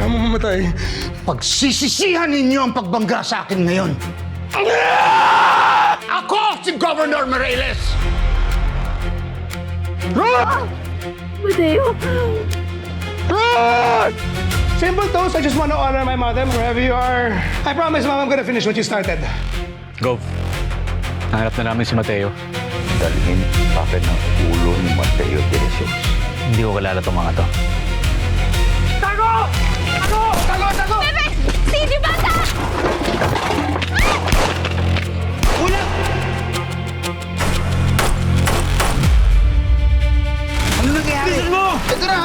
Kaya mo mamatay. Pagsisisihan ninyo ang pagbangga sa akin ngayon. Ako si Governor Morales! Mateo! Simple toast. I just want to honor my mother wherever you are. I promise, Mom, I'm gonna finish what you started. Gov, hanap na namin si Mateo. Dalhin akin ang ulo ni Mateo de Jesus. Hindi ko kilala itong mga to. Bebe! Sino bata? Ano nangyayari? Bilis mo! Ito na!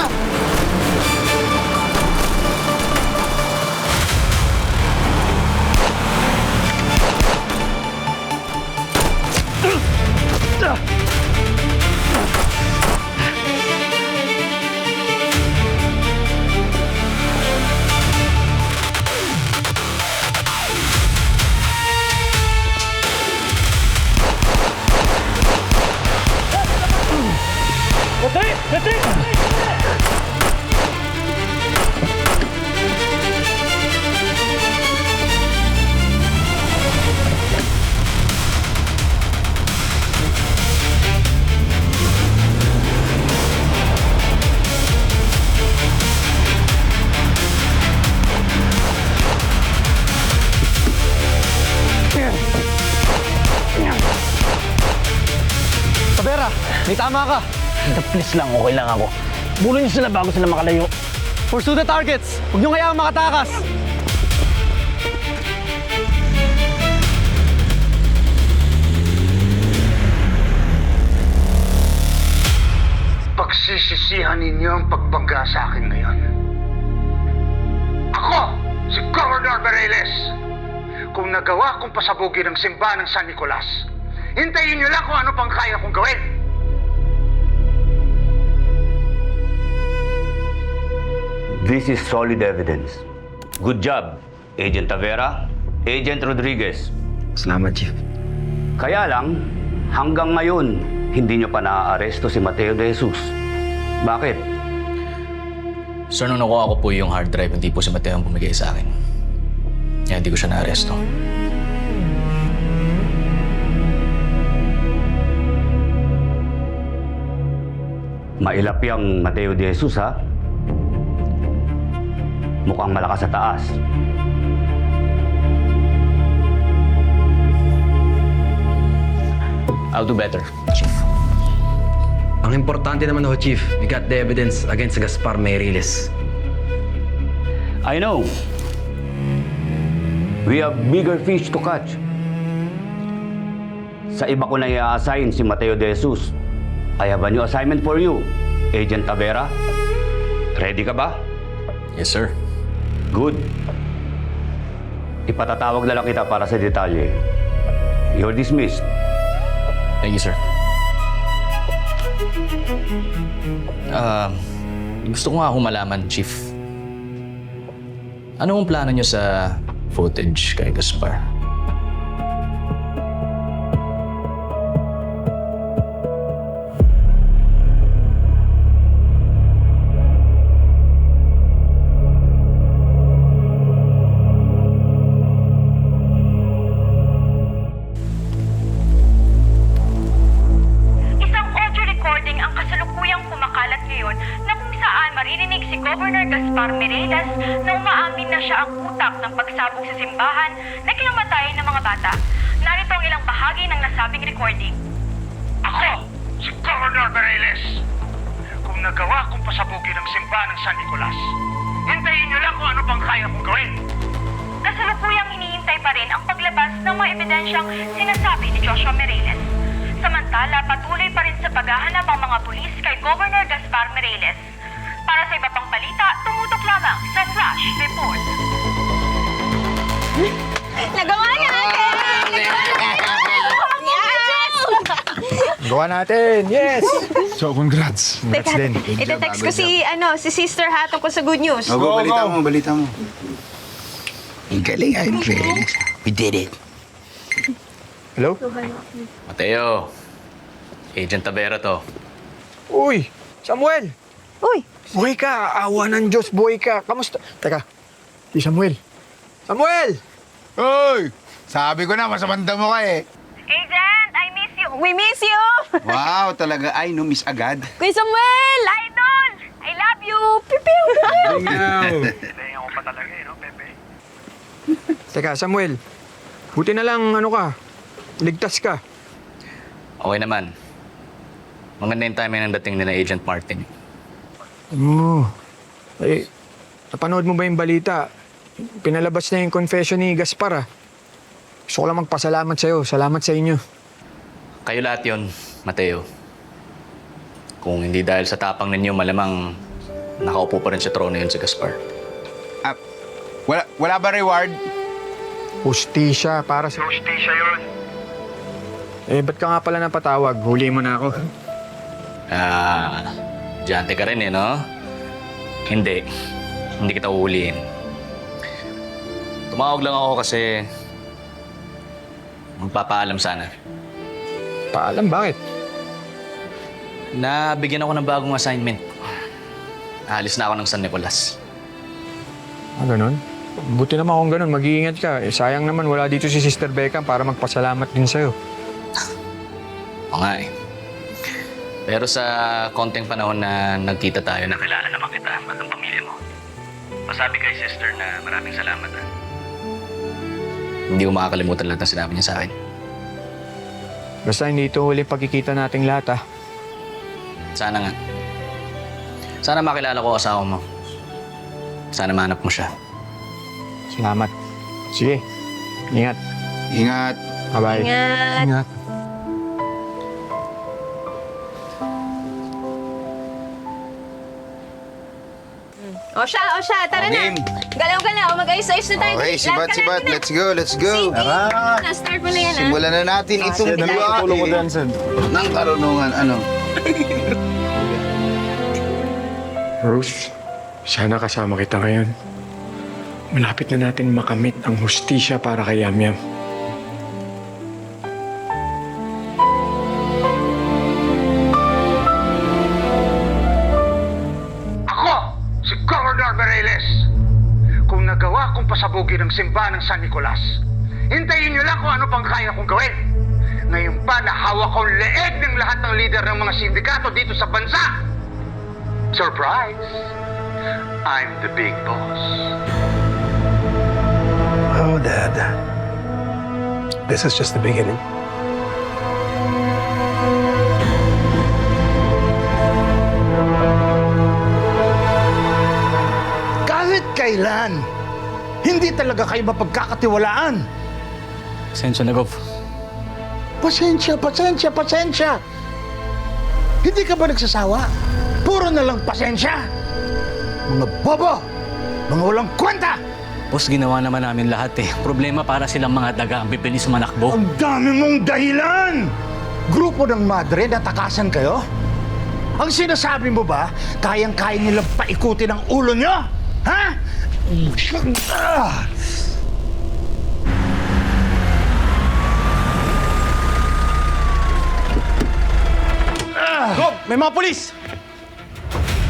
Tabera, may tama ka. Please lang, okay lang ako. Bulon niyo sila bago sila makalayo. Pursue the targets. Huwag niyo kayang makatakas. Pagsisisihan ninyo ang pagbangga sa akin ngayon. Ako, si Governor Morales. Kung nagawa kong pasabugin ang simbahan ng San Nicolas, hintayin niyo lang kung ano pang kaya kong gawin. This is solid evidence. Good job, Agent Tavera, Agent Rodriguez. Salamat, Chief. Kaya lang, hanggang ngayon, hindi nyo pa naaaresto si Mateo de Jesus. Bakit? Sir, nung nakuha ko po yung hard drive, hindi po si Mateo ang bumigay sa akin. Kaya hindi ko siya na-aresto. Mailapi ang Mateo de Jesus, ha? Mukhang malakas sa taas. I'll do better, Chief. Ang importante naman ho, Chief, we got the evidence against Gaspar Meireles. I know. We have bigger fish to catch. Sa iba ko na i-assign si Mateo de Jesus. I have a new assignment for you, Agent Tavera. Ready ka ba? Yes, sir. Good. Ipatatawag na lang kita para sa detalye. You're dismissed. Thank you, sir. Gusto ko nga akong malaman, Chief. Ano ang plano niyo sa footage kay Gaspar? Isang audio recording ang kasalukuyang kumakalat ngayon na kung saan maririnig si Governor Gaspar Meireles na umaamin na siya ang utak ng pagsabog sa simbahan na kinamatayan ng mga bata. Narito ang ilang bahagi ng nasabing recording. Ako, si Governor Morales. Kung nagawa kong pasabugin ang simbahan ng San Nicolas, hintayin niyo lang kung ano pang kaya kong gawin. Kasalukuyang hinihintay pa rin ang paglabas ng mga ebidensyang sinasabi ni Joshua Meireles. Samantala, patuloy pa rin sa paghahanap ang mga pulis kay Governor Gaspar Meireles. Para sa iba pang balita, tumutok lamang sa Flash Report. Nagawa niya natin! Gawa natin! Yes! So, congrats. Congrats Teka, din. ite-text ko si Sister ha tungkol sa good news. Go, balita mo. Ang galing, I'm ready. We did it. Hello? Mateo, Agent Tavera to. Uy! Samuel! Uy, Buhay ka! Awa ng Diyos, buhay ka! Kamusta? Teka, si Samuel. Samuel! Hoy! Sabi ko na, masamanda mo ka eh. Agent, I miss you. We miss you! Wow, talaga. Ay, no, miss agad. Kuya Samuel! Idol! I love you! Pipiw! Teka, Samuel. Buti na lang, ano ka, ligtas ka. Okay naman. Maganda yung timing ng dating nila Agent Martin. Napanood mo ba yung balita? Pinalabas na yung confession ni Gaspar, ah. Gusto ko lang magpasalamat sa'yo. Salamat sa inyo. Kayo lahat yon, Mateo. Kung hindi dahil sa tapang ninyo, malamang nakaupo pa rin sa trono yun si Gaspar. Wala ba reward? Hustisya, para sa... Justisya yun. Ba't ka nga pala napatawag? Huli mo na ako. Diyante ka rin eh, no? Hindi. Hindi kita uhulihin. Tumawag lang ako kasi magpapaalam sana. Paalam, bakit? Nabigyan ako ng bagong assignment. Alis na ako ng San Nicolas. Ganun? Buti naman kung ganun, mag-iingat ka. Sayang naman, wala dito si Sister Beckham para magpasalamat din sa'yo. Oo nga eh. Pero sa konting panahon na nagkita tayo, nakilala naman kita at ang pamilya mo. Masabi kay sister na maraming salamat. Hindi ko makakalimutan lahat ng sinabi niya sa akin. Basta hindi ito huli pagkikita nating lahat, ah. Sana nga. Sana makilala ko asawa mo. Sana mahanap mo siya. Salamat. Sige, ingat. Ingat. Bye-bye. Ingat. O siya, tara Okay. na. Galaw-galaw, mag-ayos-ayos na tayo. Okay, Lahat ka sibat. natin, Let's go, let's go. Sige, start mo na yan, Simulan na natin itong biyahe ng karunungan. Ano? Rose, sana kasama kita ngayon. Malapit na natin makamit ang hustisya para kay Yamyam. Ako, si Governor Mireles. Kung nagawa kong pasabugin ang simbahan ng San Nicolas, hintayin niyo lang kung ano pang kaya kong gawin. Ngayon pa, nahawak kong leeg ng lahat ng leader ng mga sindikato dito sa bansa. Surprise! I'm the big boss. Oh, Dad. This is just the beginning. Kahit kailan, hindi talaga kayo mapagkakatiwalaan. Pasensya na, Gov. Pasensya. Hindi ka ba nagsasawa? Puro na lang pasensya. Mga bobo! Mga walang kwenta! Boss, ginawa naman namin lahat eh. Problema para silang mga daga ang bibilis manakbo. Ang dami mong dahilan! Grupo ng madre, natakasan kayo? Ang sinasabi mo ba, kayang-kaya nilang paikutin ang ulo nyo? Ha? Gov! May mga polis!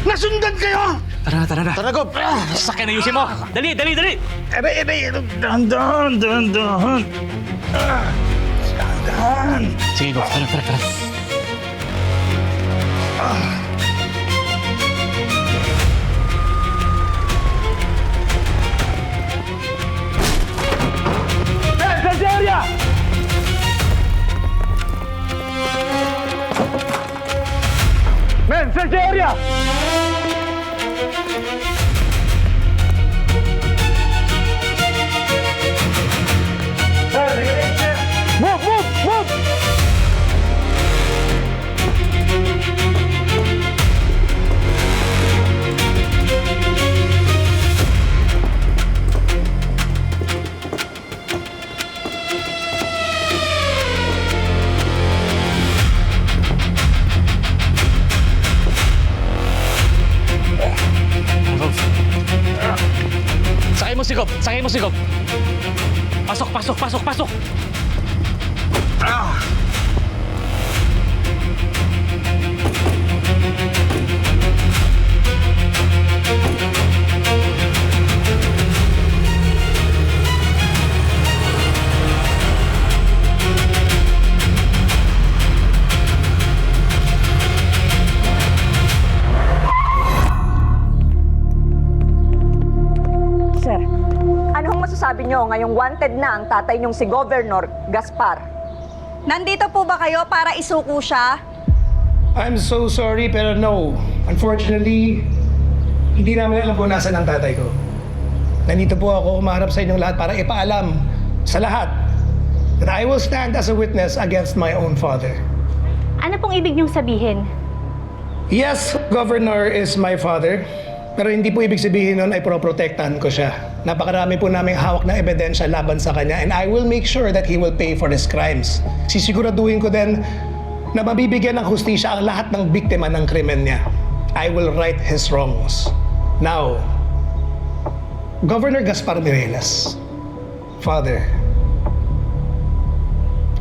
Nasundan kayo! Tara na. Tara, Gob! Sakyan na yusin mo! Dali! Ebe! Dahan! Sige, Gov. Tara. Men, search the area! Move! Sakay mo si Gov. Pasok! masasabi nyo ngayong wanted na ang tatay niyong si Governor Gaspar? Nandito po ba kayo para isuko siya? I'm so sorry, pero no. Unfortunately, hindi namin alam kung nasaan ang tatay ko. Nandito po ako umaharap sa inyong lahat para ipaalam sa lahat that I will stand as a witness against my own father. Ano pong ibig niyong sabihin? Yes, Governor is my father. Pero hindi po ibig sabihin nun ay proprotektahan ko siya. Napakarami po naming hawak na ebidensya laban sa kanya and I will make sure that he will pay for his crimes. Sisiguraduhin ko din na mabibigyan ng hustisya ang lahat ng biktima ng krimen niya. I will right his wrongs. Now, Governor Gaspar Mireles, Father,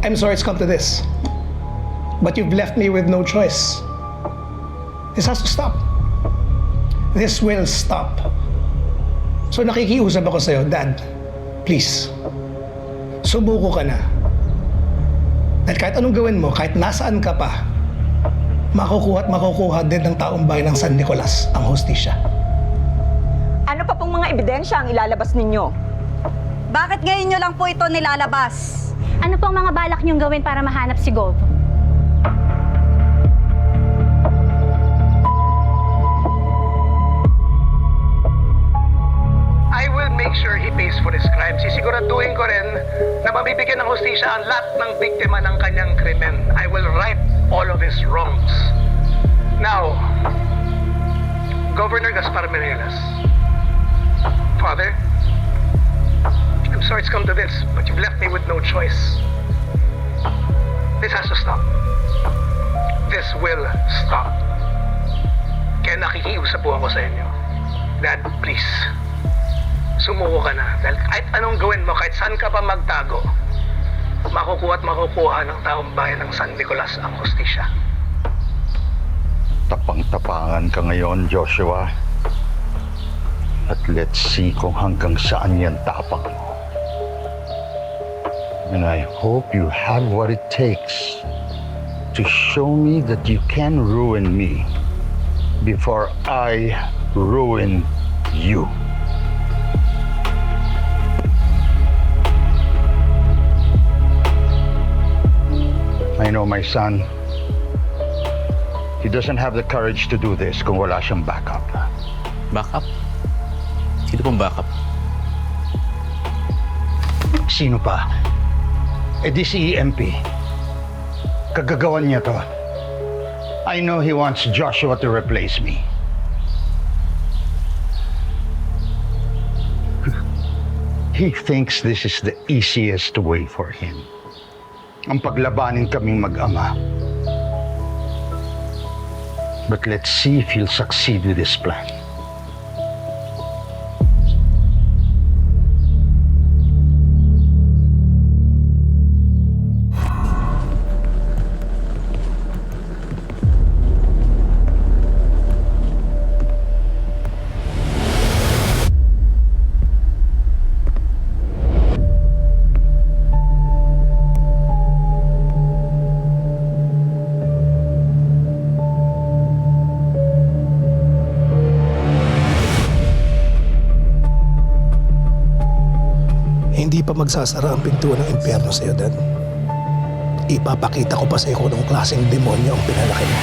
I'm sorry it's come to this, but you've left me with no choice. This has to stop. This will stop. So nakikiusap ako sa'yo, Dad, please, sumuko ka na. Dahil kahit anong gawin mo, kahit nasaan ka pa, makukuha at makukuha din ng taong bayan ng San Nicolas ang hustisya. Ano pa pong mga ebidensya ang ilalabas ninyo? Bakit ngayon nyo lang po ito nilalabas? Ano pong mga balak niyong gawin para mahanap si Gov? I will make sure he pays for his crimes. Sisiguraduhin ko rin na mabibigyan ng hustisya ang lahat ng biktima ng kanyang krimen. I will right all of his wrongs. Now, Governor Gaspar Mireles, Father, I'm sorry it's come to this, but you've left me with no choice. This has to stop. This will stop. Kaya nakikiusap po ako sa inyo. Dad, please, sumuko ka na. Dahil kahit anong gawin mo, kahit saan ka pa magtago, makukuha at makukuha ng taong bayan ng San Nicolas ang hustisya. Tapang-tapangan ka ngayon, Joshua. At let's see kung hanggang saan yan tapang mo. And I hope you have what it takes to show me that you can ruin me before I ruin you. I know my son. He doesn't have the courage to do this kung wala siyang backup. Backup? Sino pong backup? Sino pa? Eh di si EMP. Kagagawan niya to. I know he wants Joshua to replace me. He thinks this is the easiest way for him. Ang paglabanin kaming mag-ama. But let's see if he'll succeed with his plan. Hindi pa magsasara ang pintuan ng impyerno sa iyo, Dad. Ipapakita ko pa sa iyo kung anong klaseng demonyo ang pinalaki mo.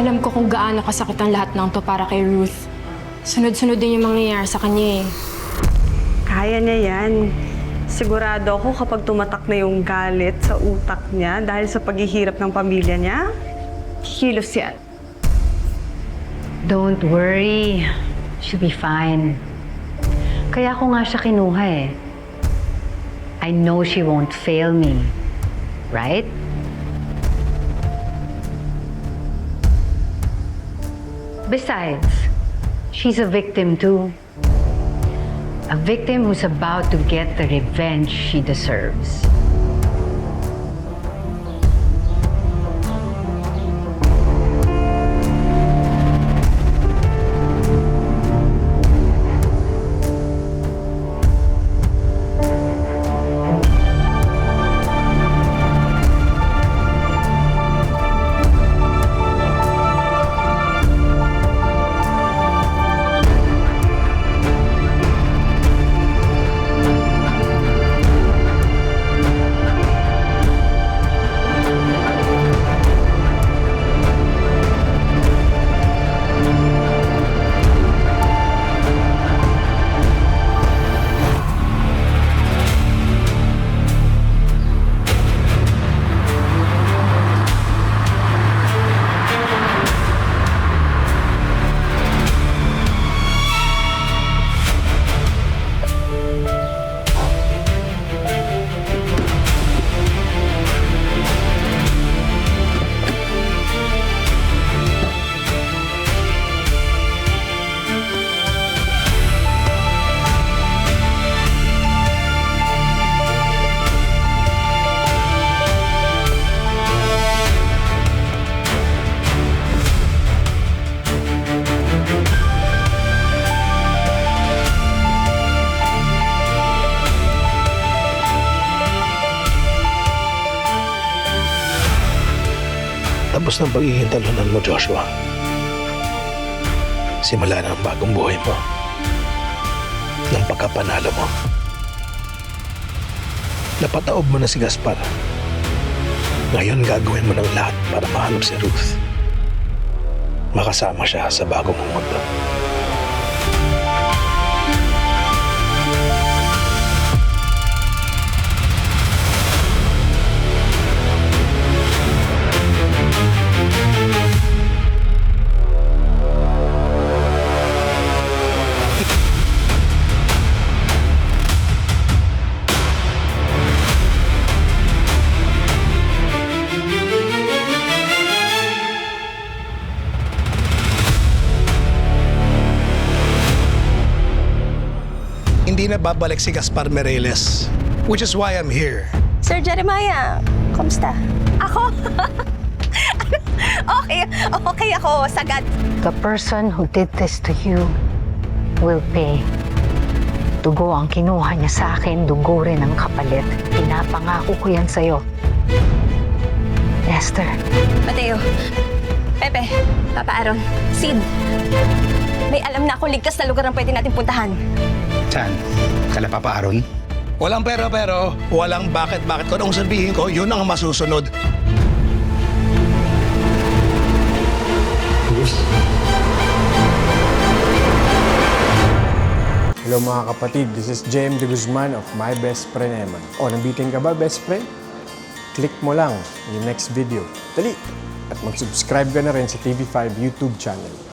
Alam ko kung gaano kasakit ang lahat ng to para kay Ruth. Sunod-sunod din yung mangyayari sa kanya eh. Kahit Kaya niya yan. Sigurado ako kapag tumatak na yung galit sa utak niya dahil sa paghihirap ng pamilya niya, kilos yan. Don't worry. She'll be fine. Kaya ko nga siya kinuha eh. I know she won't fail me. Right? Besides, she's a victim too. A victim who's about to get the revenge she deserves. Tapos ng pagiging talunan mo, Joshua. Simula na ang bagong buhay mo. Ng pagkapanalo mo. Napataob mo na si Gaspar. Ngayon gagawin mo ng lahat para mahanap si Ruth. Makasama siya sa bagong mundo. Hindi na babalik si Gaspar Mireles, which is why I'm here. Sir Jeremiah, kamusta? Ako? Okay ako, sagad. The person who did this to you will pay. Dugo ang kinuha niya sa akin, dugo rin ang kapalit. Pinapangako ko yan sa'yo. Lester. Mateo, Pepe, Papa Aaron, Sid. May alam na ako ligtas na lugar ang pwede natin puntahan. Saan? Kala Papa Aaron? Walang pero, walang bakit. Kung anong sabihin ko, yun ang masusunod. Hello mga kapatid, this is JM De Guzman of My Best Friend Eman. O, nabitin ka ba, best friend? Click mo lang yung next video. Dali! At mag-subscribe ka na rin sa TV5 YouTube channel.